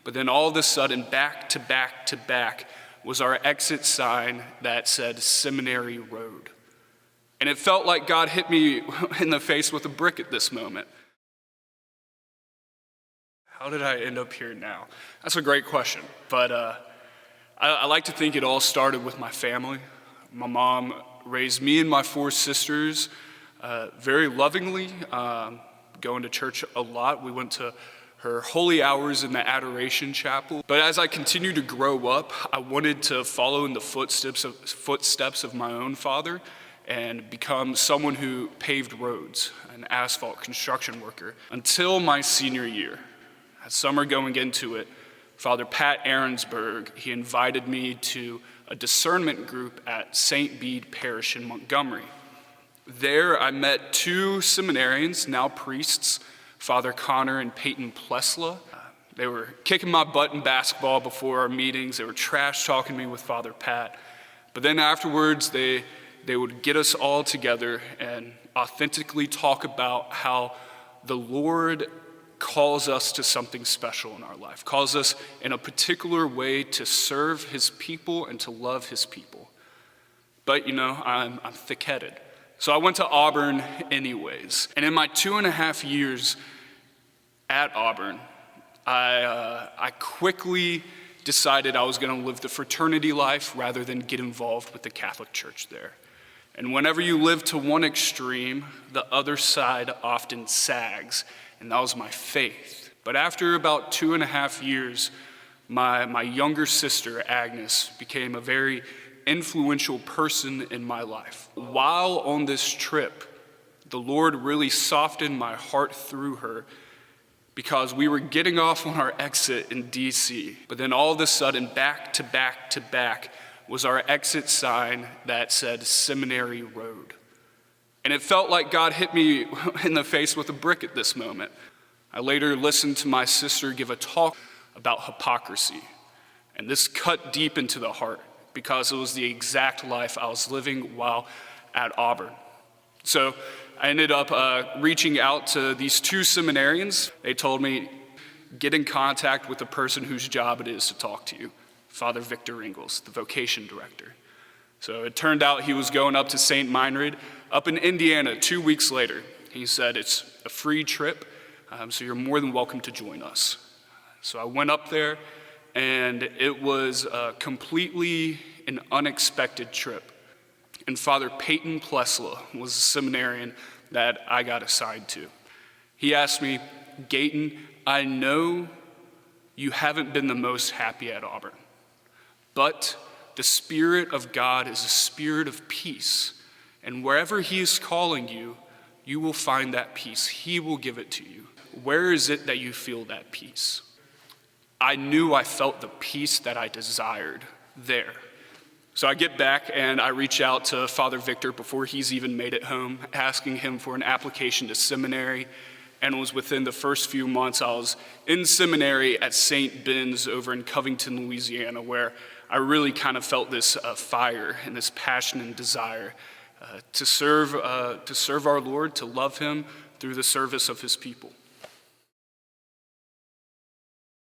But then all of a sudden, back to back to back, was our exit sign that said Seminary Road. And it felt like God hit me in the face with a brick at this moment. How did I end up here now? That's a great question, but I like to think it all started with my family. My mom raised me and my 4 sisters very lovingly, going to church a lot. We went to her holy hours in the Adoration Chapel. But as I continued to grow up, I wanted to follow in the footsteps of my own father and become someone who paved roads, an asphalt construction worker, until my senior year. That summer going into it, Father Pat Aaronsberg, he invited me to a discernment group at St. Bede Parish in Montgomery. There I met 2 seminarians, now priests, Father Connor and Peyton Plesla. They were kicking my butt in basketball before our meetings. They were trash talking me with Father Pat. But then afterwards, they would get us all together and authentically talk about how the Lord calls us to something special in our life, calls us in a particular way to serve his people and to love his people. But, I'm thick-headed. So I went to Auburn anyways. And in my 2.5 years at Auburn, I quickly decided I was going to live the fraternity life rather than get involved with the Catholic Church there. And whenever you live to one extreme, the other side often sags, and that was my faith. But after about 2.5 years, my younger sister, Agnes, became a very influential person in my life. While on this trip, the Lord really softened my heart through her because we were getting off on our exit in DC. But then all of a sudden, back to back to back, was our exit sign that said Seminary Road. And it felt like God hit me in the face with a brick at this moment. I later listened to my sister give a talk about hypocrisy, and this cut deep into the heart because it was the exact life I was living while at Auburn. So I ended up reaching out to these 2 seminarians. They told me, get in contact with the person whose job it is to talk to you, Father Victor Ingalls, the vocation director. So it turned out he was going up to St. Meinrad up in Indiana 2 weeks later. He said, it's a free trip, so you're more than welcome to join us. So I went up there, and it was completely an unexpected trip. And Father Peyton Plesla was a seminarian that I got assigned to. He asked me, Gaten, I know you haven't been the most happy at Auburn, but the Spirit of God is a spirit of peace. And wherever he is calling you, you will find that peace. He will give it to you. Where is it that you feel that peace? I knew I felt the peace that I desired there. So I get back and I reach out to Father Victor before he's even made it home, asking him for an application to seminary. And it was within the first few months I was in seminary at St. Ben's over in Covington, Louisiana, where I really kind of felt this fire and this passion and desire to serve our Lord, to love him through the service of his people.